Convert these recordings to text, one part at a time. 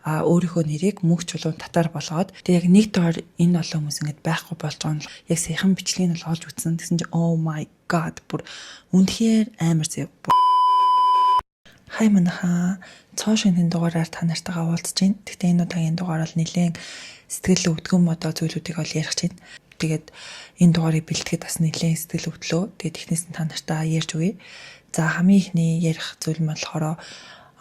өөрийнхөө нэрийг мөнх чулуун татаар болгоод тэг яг нэг доор энэ олон хүмүүс ингэж байхгүй болж байгаа нь яг саяхан бичлэгийг нь олж үзсэн. Тэгсэн чинь oh my god бүр үнэхээр амар зэв. Хай манайхаа цоо шинхэн дугаараар та нартайгаа уулзж байна. Гэхдээ энэ удаагийн дугаар бол нэлээд сэтгэл өвдгөн модоо зүйлүүдийг ол ярих чинь. Тэгээд энэ дугаарыг бэлтгэхэд бас нэлээд сэтгэл өвдлөө. Тэгээд эхнээс нь та нартаа ярьж өгье. За хамгийн ихний ярих зүйл нь болохоор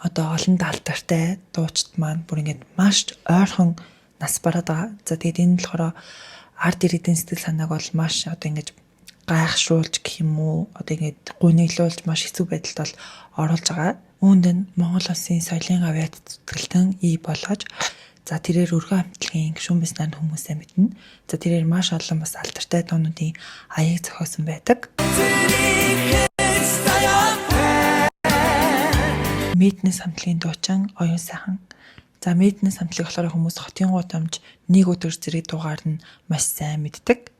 одоо олон даалтартай дуучид маань бүр ингэж маш ойрхон нас бараад байгаа. За тэгээд энэ нь болохоор ард ирээдүйн сэтгэл санааг бол маш одоо ингэж гайхшруулж гэх юм уу одоо ингэж гуниглуулж маш хэцүү байдалд бол оруулж байгаа. Үүнд нь Монгол улсын соёлын гавьяат зүтгэлтэн болгож за тэрээр өргөн амтлагийн гишүүн байснаар хүмүүсээ мэднэ. За тэрээр маш олон бас алдартай дуунуудын аяыг зохиосон байдаг. Мэднэс хамтлагийн дуучин оюун сайхан. За мэднэс хамтлаг болохоор хүмүүс хотын гудамж нэг өдөр зэрэг дугаар нь маш сайн мэддэг.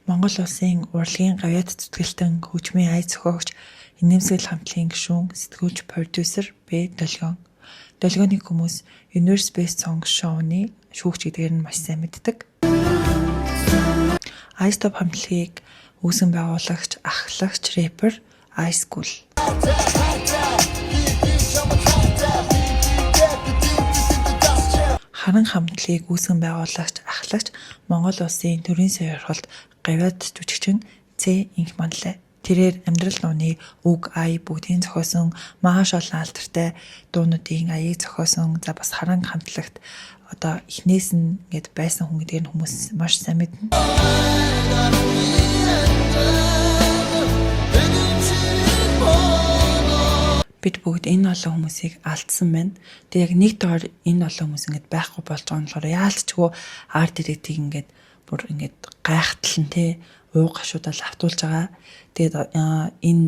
Монгол улсын урлагийн гавьяат зүтгэлтэн хөгжмийн аяз зохиогч инээмсэглэл хамтлагийн гишүүн сэтгүүлч продюсер Б Долгион. Долгионыг хүмүүс Universe Best Song Show-ны шүүгч гэдгээр нь маш сайн мэддэг. Ice Top хамтлагийг үүсгэн байгуулагч, ахлагч, рэпер Ice School. Харан хамтлагийг үүсгэн байгуулагч, ахлагч, Монгол улсын төрийн сонирхолд гавьяат жүжигчин Ц Инх Манлай. Тэрээр амьдрал нууны үг, ая бүгдийн зохиосон маш олон алдартай дуунуудын аяыг зохиосон. За бас харан хамтлагт одоо эхнээс нь ингэж байсан хүн гэдгийг хүмүүс маш сайн мэднэ. Бид бүгд энэ олон хүмүүсийг алдсан байна. Тэг яг нэг доор энэ олон хүмүүс ингэж байхгүй болж байгаа нь болохоор яалтчгүй арт ирээдийг ингэж бүр ингэж гайхтал нь ууг гашуудаар автуулж байгаа. Тэгээд энэ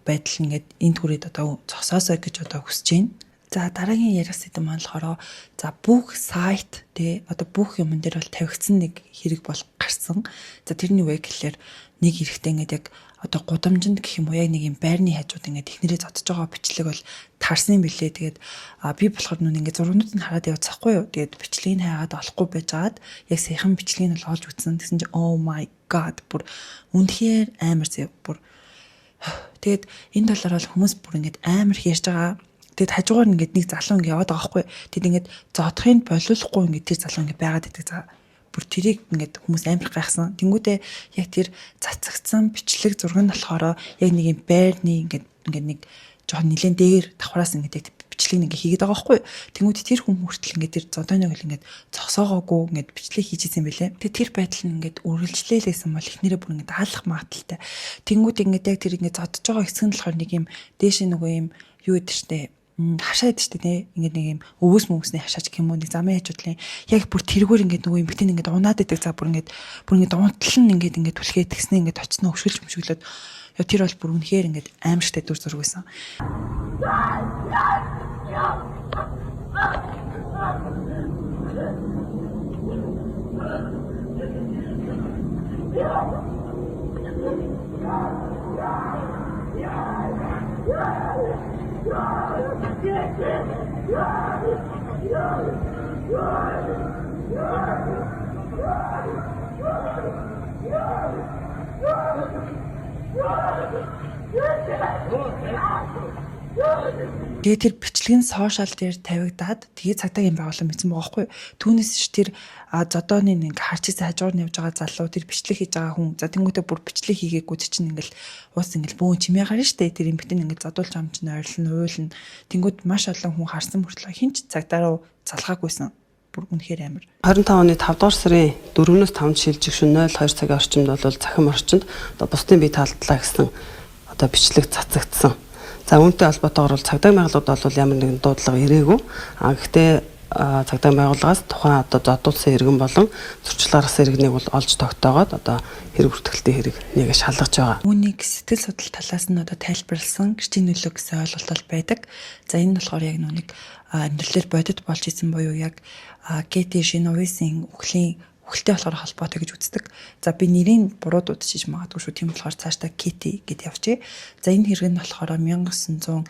байдал ингээд энэ түрээд одоо зогсоосоо гэж одоо хүсэж байна. За дараагийн ярих сэдэв маань болохоор за бүх сайт одоо бүх юм дээр бол тавигдсан нэг хэрэг бол гарсан. За тэрний үе гэхэлэр нэг эрэхтэй ингээд яг одоо гудамжинд гэх юм уу яг нэг юм байрны хажууд ингээд технэрээ зодож байгаа бичлэг бол таарсан юм билээ. Тэгээд би болохоор нүн ингээд зургуудыг нь хараад явцахгүй юу. Тэгээд бичлэгийг хайгаад олохгүй байжгаад яг саяхан бичлэгийг нь олж үзсэн. Тэгсэн чинь oh my god бүр үнэхээр амар зэв бүр. Тэгээд энэ талаар бол хүмүүс бүр ингээд амар ярьж байгаа. Тэгэд хажуугаар ингээд нэг залуу ингээд яваад байгаа байхгүй. Тэгэд ингээд зодохыг болиулахгүй ингээд тэр залуу ингээд байгаад байдаг. За бүр тэрийг ингээд хүмүүс амар гайхсан. Тэнгүүдээ яг тэр цацагдсан бичлэг зураг нь болохоор яг нэг юм байрны ингээд нэг жоохон нилээн дээр давхраас ингээд бичлэг нэг хийгээд байгаа байхгүй. Тэнгүүд тэр хүн хүртэл ингээд тэр зодооны хөл ингээд зогсоогоогүй ингээд бичлэг хийж исэн байлээ. Тэгээ тэр байдал нь ингээд үргэлжлээлээсэн бол эхнэрээ бүр ингээд хаалах магадaltaй. Тэнгүүд ингээд яг тэр ингээд зодож байгаа хэсэг нь болохоор нэг юм дээш нөгөө юм юу гэдэг штэ хашаад штэ тий ингээд нэг юм өвөөс мөнгөсний хашаач гэх юм уу нэг замын хажуудлын яг бүр тэргээр ингээд нөгөө юм битэн ингээд унаад идэг за бүр ингээд унтал нь ингээд түлхээд тэгснэ ингээд очсноо хөшгөлж мөшгөлөөд яа тэр бол бүр үнэхээр ингээд аимшигтай дүр зураг байсан. Тэгээ тэр бичлэг нь сошиал дээр тавигдаад тэгээ цагдаагийн байгууллага мэдсэн байгаа байхгүй. Түүнээс ч тэр зодооны нэг харж ирсэн хажуугаар нь явж байгаа залуу тэр бичлэг хийж байгаа хүн. За тэнгуүтээ бүр бичлэг хийгээгүй чинь ингээл уус ингээл бөөн чимээ гарна штэ. Тэр эмхтэн ингээд зодуулж ам чинь ойрлно уйлна. Тэнгуүт маш олон хүн харсан мөртлөө хинч цагдаа руу залгаагүйсэн. Бүр үнэхээр амар. 25 оны 5 дугаар сарын 4-өөс 5 шилжих шөнө 02 цагийн орчимд бол захим орчинд одоо бусдын бие таалдлаа гэсэн одоо бичлэг цацагдсан. За үүнтэй холбоотойгоор бол цагдаагийн байгууллагад бол ямар нэгэн дуудлага ирээгүй. Гэхдээ цагдаагийн байгууллагаас тухайн одоо зодуулсан иргэн болон зурчлал гаргасан иргэнийг бол олж тогтоогоод одоо хэрэг бүртгэлтийн хэрэг нэг шалгаж байгаа. Үүнийг сэтгэл судлал талаас нь одоо тайлбарласан гэрчийн нөлөө гэсэн ойлголт байдаг. За энэ болохоор яг нэг амьдралаар бодит болж исэн буюу яг Гэти Шиновисын үхлийн үхэлтэй болохоор холбоотой гэж үздэг. За би нэрийг буруу дуудчихж магадгүй шүү. Тийм болохоор цаашдаа Кити гэд явчихъя. За энэ хэрэг нь болохоор 1964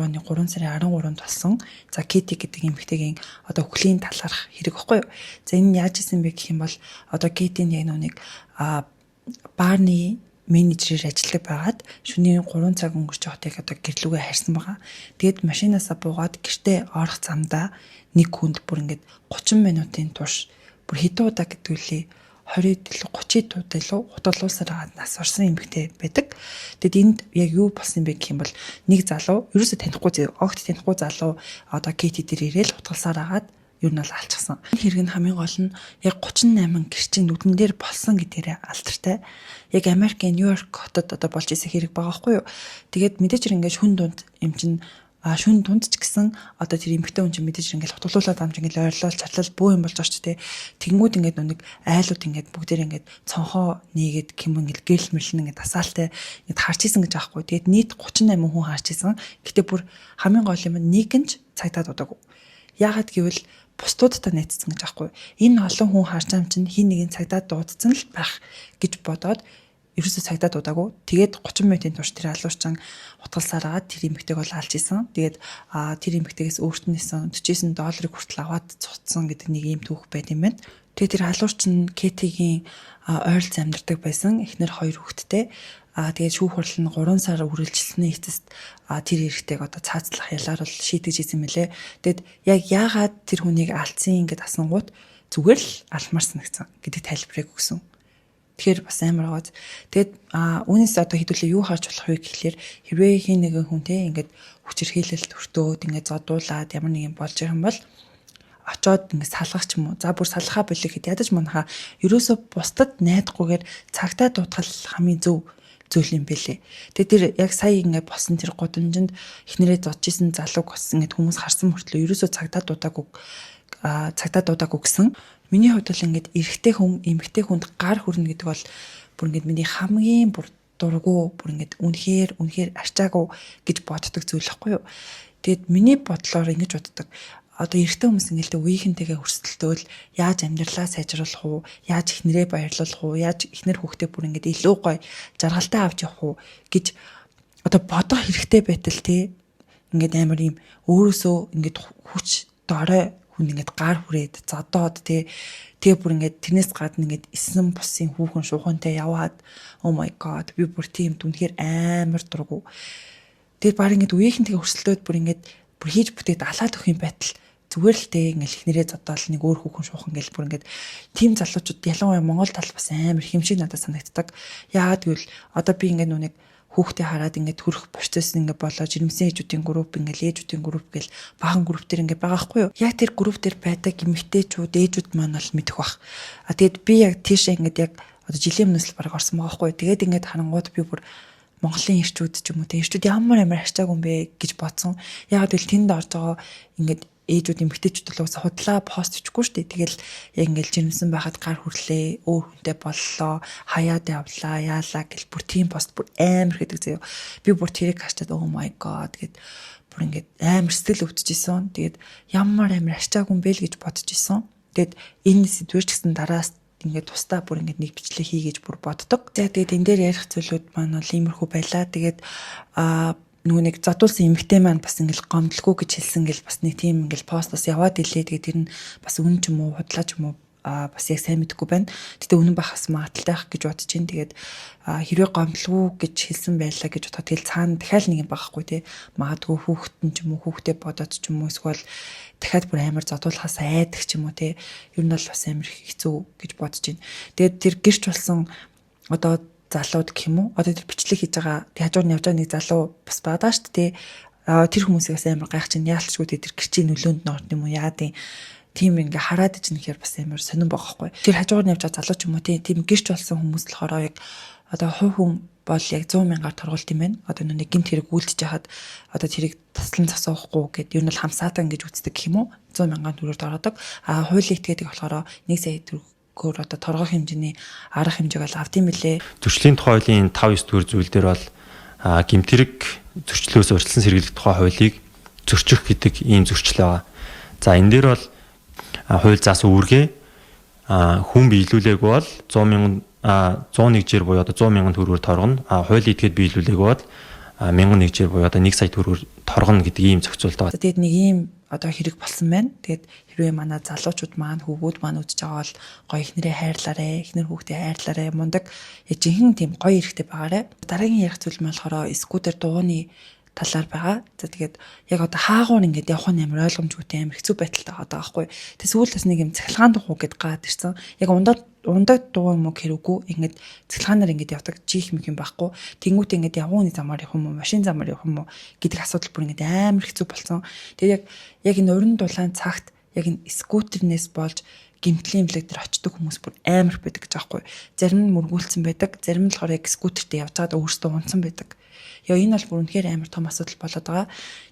оны 3 сарын 13-нд болсон. За Кити гэдэг эмэгтэйгийн одоо үхлийн талаарх хэрэг баггүй юу. За энэ яаж исэн бэ гэх юм бол одоо Китийн яг нэг баарны менежерээр ажилладаг байгаад шөнийн 3 цаг өнгөрч явахдаа одоо гэрлүүгээ харьсан байгаа. Тэгэд машинаасаа буугаад гэртээ орох замдаа нэг хүнд бүр ингээд 30 минутын турш бүр хэдэн удаа гэдгүүлээ 20-30 удаа илүү хутгалуулсаар байгаа нас орсон эмэгтэй байдаг. Тэгэд энд яг юу болсон бэ гэх юм бол нэг залуу ерөөсө танихгүй огт танихгүй залуу одоо Кити дээр ирээл хутгалсаар агаад юу нь бол алчихсан. Энэ хэрэг нь хамгийн гол нь яг 38 гэрчин нүдэн дээр болсон гэдгээр алдартай. Яг Америкийн Нью-Йорк хотод одоо болж исэн хэрэг байгаа байхгүй юу. Тэгээд мэдээж ингээд шүн дунд юм чин шүн дунд ч гэсэн одоо тэр эмэгтэй хүн чинь мэдээж ингээд хутгалуулаад амж ингээд ойрлол чатлал бөө юм болж байгаа ч тий. Тэнгүүд ингээд нэг айлууд ингээд бүгдээр ингээд цонхоо нийгээд ким ингээд гэрэл мэрлэн ингээд асаалтай ингээд харж исэн гэж аахгүй. Тэгээд нийт 38 хүн харж исэн. Гэтэ бүр хамгийн гол юм нэг нь ч цагтаад удаагүй. Яагаад гэвэл бусдуудтай найзсан гэж аахгүй. Энэ олон хүн харж байгаа юм чинь хин нэгэн цагдаа дуудсан л байх гэж бодоод ерөөсөө цагдаа дуудаагүй. Тэгээд 30 минутын турш тэр алуурчин хутгалсаар агаад тэр эмэгтэйг бол алж исэн. Тэгээд тэр эмэгтэйгээс өөртнөөсөн $49 хүртэл аваад цуцсан гэдэг нэг юм түүх байт юм байна. Тэгээд тэр алуурчин Китигийн ойролц амьдардаг байсан. Эхнэр 2 хүүхэдтэй. Тэгээд шүүх хурал нь 3 сар үргэлжилсэний эцэст тэр эрэгтэйг одоо цаацлах ялаар бол шийдэж ийсэн мөлий. Тэгэд яг яагаад тэр хүнийг алдсан ингээд асангууд зүгээр л алмаар санагцсан гэдэг тайлбарыг өгсөн. Тэгэхээр бас амар гооз. Тэгэд үүнээс одоо хэдүүлээ юу харж болох вэ гэхлээр хэрвээ хин нэгэн хүнтэй ингээд хүчирхийлэлт өртөөд ингээд зодуулаад ямар нэг юм болж байгаа юм бол очоод ингээд салгах ч юм уу. За бүр салгахаа болих хэд ядаж манахаа ерөөсө бусдад найдахгүйгээр цагтаа дуудгал хамгийн зөв зүйл юм бэлээ. Тэгээд тэр яг сая ингээд болсон тэр гудамжинд эхнэрээ зодж исэн залууг бас ингээд хүмүүс харсан мөртлөө ерөөсөө цагтаа дуудаагүй гэсэн. Миний хувьд бол ингээд эрэгтэй хүн эмэгтэй хүнд гар хүрнэ гэдэг бол бүр ингээд миний хамгийн бүр дургу бүр ингээд үнэхээр арчаагүй гэж боддог зүйл байхгүй юу. Тэгэд миний бодлоор ингэж боддог. Одоо эрэгтэй хүмүүс ингээд үеийнхэнтэйгээ өрсөлдөөл яаж амьдралаа сайжруулах уу, яаж эхнэрээ баярлуулах уу, яаж эхнэр хүүхдээ бүр ингээд илүү гоё жаргалтай авч явах уу гэж одоо бодох хэрэгтэй байтал тий ингээд амар юм өөрөөсөө ингээд хүч дорой хүн ингээд гар хүрээд зодоод тий тэгээ бүр ингээд тэрнээс гадна ингээд эсэн бусын хүүхэн шуухантай яваад oh my god би бүр тийм дүнхээр амар дургу. Тэгээд баг ингээд үеийнхэнтэйгээ өрсөлдөөд бүр ингээд бүр хийж бүтээд алаад өгөх юм байтал зүгээр л дээ ингээл ихнэрээ зодоол нэг өөр хүүхэн шуухан гэл бүр ингээд тийм залуучууд ялангуяа Монгол тал бас амар хэмшиг надад санагддаг. Яагаад гэвэл одоо би ингээд нүг хүүхдээ хараад ингээд төрөх процесс ингээд болоо жирэмсэн ээжүүдийн групп ингээд ээжүүдийн групп гэл баахан групп төр ингээд байгаа хгүй юу. Яг тэр групп төр байдаг эмэгтэйчүүд ээжүүд маань бол мэдэх бах. Тэгэд би яг тийшээ ингээд яг одоо жилийн өмнөөс л баг орсон байгаа хгүй юу. Тэгээд ингээд харангууд би бүр Монголын ирчүүд ч юм уу тэ ирчүүд ямар арчаагүй юм бэ гэж бодсон. Яагаад гэвэл тэнд орж байгаа ингээд ээжүүд эмэгтэйчүүд л худлаа пост хийчихгүй шүү дээ. Тэгэл яг ингээл жирэмсэн байхад гар хүрлээ, өөр хүнтэй боллоо, хаяад явлаа, яалаа гэл бүр тийм пост бүр амар хэдэг заяа. Би бүр тэрийг хачаад oh my god гэд бүр ингээд амар сэтгэл өвдөжсэн. Тэгээд ямар амар арчаагүй юм бэ л гэж бодож исэн. Тэгээд энэ сэдвэр ч гэсэн дараас ингээд тусдаа бүр ингээд нэг бичлэг хийгээж бүр боддог. За тэгээд энэ дээр ярих зүйлүүд маань бол иймэрхүү байлаа. Тэгээд нөгөө нэг задуулсан эмэгтэй маань бас ингээл гомдлгүй гэж хэлсэн гэл бас нэг тийм ингээл пост бас яваад илээ. Тэгээд тэр нь бас үнэн ч юм уу худлаа ч юм уу бас яг сайн мэдэхгүй байна. Гэтэ үнэн бахас магадaltaй ах гэж бодож байна. Тэгээд хэрвээ гомдлгүй гэж хэлсэн байлаа гэж бодоход тэгэл цаана дахиад нэг юм байхгүй тий. Магадгүй хүүхдэн ч юм уу хүүхдээ бодоод ч юм уу эсвэл дахиад бүр амар задуулахаас айдаг ч юм уу тий. Ер нь бол бас амар хэцүү гэж бодож байна. Тэгээд тэр гэрч болсон одоо залууд гэх юм уу одоо тэр бичлэг хийж байгаа хажуур нь явж байгаа нэг залуу бас бадаа шүү дээ. Тэр хүмүүсээс амар гайх чинь яалтчгүй тэр гэрчийн нөлөөнд нь орд юм уу яа тийм ингээ хараад ич нэхэр бас амар сонирн байгаа байхгүй. Тэр хажуур нь явж байгаа залуу ч юм уу тийм гэрч болсон хүмүүс л хороо яг одоо хувь хүн бол яг 100,000-аар торгуулт юм байна. Одоо нэг гэмт хэрэг үйлдэж хахад одоо тэрийг таслан засахгүй гэд ер нь бол хамсаатан гэж үздэг гэх юм уу 100,000 төгрөгөөр торгодог. Хуулийн этгээдэг болохоор 1 сая төгрөгөөр одоо торгох хэмжээний арга хэмжээг бол авд юм билээ. Зөрчлийн тухай хуулийн 5-9 дугаар зүйл дээр бол гэмтэрэг зөрчлөөс урьдчилан сэргийлэх тухай хуулийг зөрчих гэдэг ийм зөрчил байгаа. За энэ дээр бол хууль заасан үүргээ хүн биелүүлээгүй бол 101 жир буюу одоо 100 мянган төгрөгөөр торгоно. Хуулийн этгээд биелүүлээгүй бол 1001 жир буюу одоо 1 сая төгрөгөөр торгоно гэдэг ийм зохицуулт байна. Тэгээд нэг ийм одоо хэрэг болсон байна. Тэгээд хэрвээ манай залуучууд маань хүүгүүд маань үдж байгаа бол гоё ихнэрээ хайрлаарэ, ихнэр хүүхдээ хайрлаарэ, мундаг жинхэнэ тийм гоё эрэхтэй байгаарэ. Дараагийн ярих зүйл нь болохоор скутер дууны талаар байгаа. За тэгээд яг одоо хаагуур ингээд явах нь амар ойлгомжгүй амар хэцүү байдалтай байгаа байхгүй. Тэс сүүлээс нэг юм цахилгаан дуу гэд гад ирсэн. Яг ундаг дуу юм уу хэрүүгүй ингээд цахилгаанаар ингээд явдаг чих юм байхгүй. Тэнгүүт ингээд явгууны замаар явах юм уу, машин замаар явах юм уу гэдэг асуудал бүр ингээд амар хэцүү болсон. Тэгээд яг энэ уран дулаан цагт яг энэ скутернээс болж гимтлийн имлэг дээр очдог хүмүүс бүр амар байдаг гэж аахгүй. Зарим нь мөргүүлсэн байдаг, зарим нь болохоор яг скутертэй явж байгаад өөрсдөө унтсан байдаг. Яа энэ бол бүр үнэхээр амар том асуудал болоод байгаа.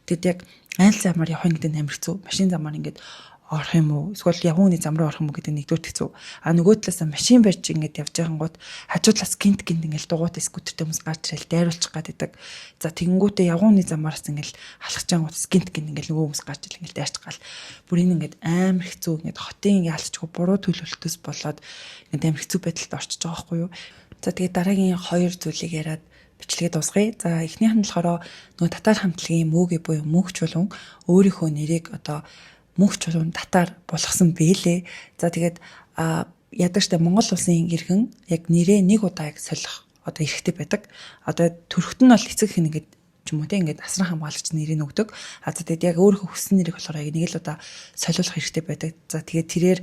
Тэгэд яг айл замаар явах гэдэг нь амар хэцүү. Машин замаар ингээд орох юм уу? Эсвэл явгууны зам руу орох юм уу гэдэг нэгдүгээр хэцүү. Нөгөө талаас машин барьж ингээд явж байгаангууд хажуудлаас гинт ингээл дугуйтай скутертэй хүмүүс гарч ирэл дайруулчих гаддаг. За тэгэнгүүтээ явгууны замаараас ингээл халахж байгаангууд гинт ингээл нөгөө хүмүүс гарч ирэл ингээл дайрчих гал. Бүр энэ ингээд амар хэцүү ингээд хотын яалцчгүй буруу төлөвлөлтөөс болоод ингээд амар хэцүү байдалд орчиж байгаа байхгүй юу? За тэгээд дараагийн хоёр зүйлийг яриад бичлэгээ дуусгая. За эхнийх нь болохоор нөгөө татар хамтлагийн мөөгийн буюу мөнх чулуун өөрийнхөө нэрийг одоо мөнх чулуун татар болгосон бэлээ. За тэгээд ядарчтай Монгол улсын иргэн яг нэрээ нэг удаа яг солих одоо эрэхтэй байдаг. Одоо төрөхт нь бол эцэг их ингээд ч юм уу те ингээд асран хамгаалагч нэрийг өгдөг. За тэгээд яг өөрийнхөө хүссэн нэрийг болохоор яг нэг л удаа солиулах хэрэгтэй байдаг. За тэгээд тэрээр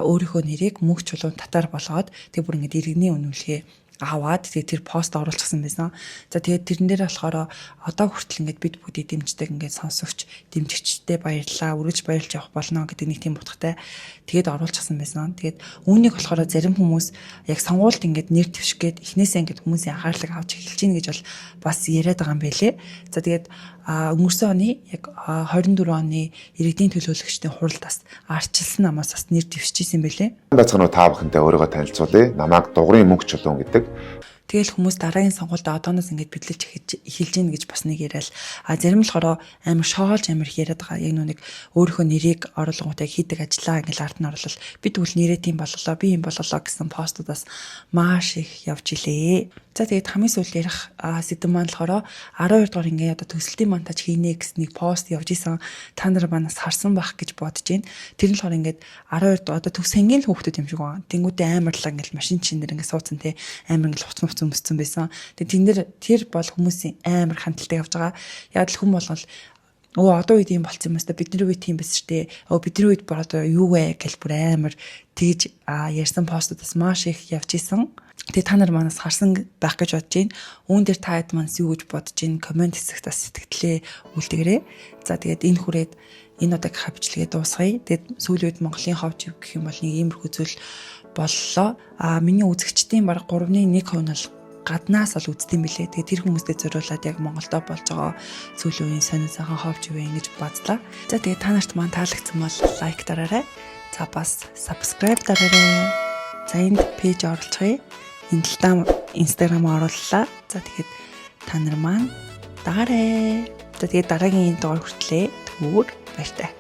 өөрийнхөө нэрийг мөнх чулуун татар болгоод тэг бүр ингээд иргэний үнэмлэгээ аваад тэгээд тэр пост оруулчихсан байсан. За тэгээд тэрэн дээр болохоор одоо хүртэл ингээд бид бүгдийг дэмждэг ингээд сонсогч, дэмжигчтэй баярлалаа, үргэлж баярлж явах болно гэдэг нэг тийм утгатай тэгээд оруулчихсан байсан. Тэгээд үүнийг болохоор зарим хүмүүс яг сонгуульд ингээд нэр дэвших гээд эхнээсээ ингээд хүмүүсийн анхаарлыг авч эхэлж гин гэж бол бас яриад байгаа юм байлээ. За тэгээд өнгөрсөн оны яг 24 оны иргэдийн төлөөлөгчдийн хуралдаас арчилсан намаас бас нэр дэвшижсэн байлээ. Бацхан та бүхэндээ өөрийгөө танилцуулъя. Намайг Дугрын мөнх чулуун гэдэг. Тэгэл хүмүүс дараагийн сонгуульд одооноос ингэж бидлэж эхэлж гин гэж бас нэг яриад зарим нь болохоор амар шоолж амар их яриад байгаа. Яг нэг өөрийнхөө нэрийг оруулгуудаа хийдэг ажлаа ингээл ард нь оруулал бид тэгвэл нэрээ тийм боллоо би юм боллоо гэсэн постуудаас маш их явж илээ. За тэгээд хамгийн сүүл ярих сэдв маань болохоор 12 дугаар ингээ одоо төсөлтийн монтаж хийнэ гэсэн нэг пост явж исэн та нар манаас харсан байх гэж бодож байна. Тэр нь болохоор ингээд 12 дугаар одоо төгс хэнгийн хүүхдүүд юм шиг байна. Тэнгүүдээ амарлаа ингээл машин чин дээр ингээ суудсан те амар ингээл хуцсан өмссөн байсан. Тэгээд тэн дээр тэр бол хүмүүсийн амар хандлтаа явж байгаа. Яг л хүн болгол одоо үед юм болцсон юм байна. Бидний үед тийм байсан шүү дээ. Бидний үед бүр одоо юу вэ гэж бүр амар тэгж ярьсан постуудаас маш их явж исэн. Тэгээ та нар манаас харсан байх гэж бодож байна. Үүн дээр та хэд манаас юу гэж бодож байна? Комент хэсэгт бас сэтгэлээ үлдгээрэй. За тэгээд энэ хүрээд энэ удаагийн хавчлагыг дуусгая. Тэгээд сүүлийн үед Монголын ховж гэх юм бол нэг иймэрхүү зүйл боллоо. Миний үзэгчдийн баг 3.1% нь бол гаднаас бол үздэм билээ. Тэгээд тэр хүмүүстэй зориулаад яг Монголдо болж байгаа сүүлийн үеийн сонин сайхан ховж юу вэ гэж бадлаа. За тэгээд та нарт маань таалагдсан бол лайк дараарай. За бас subscribe дараарай. За энд пэйж оруулчихъя. Энэ талдаа Instagram орууллаа. За тэгээд та нар маань дагаарай. За тэгээд дараагийн дугаар хүртлээ. Түр баяртай.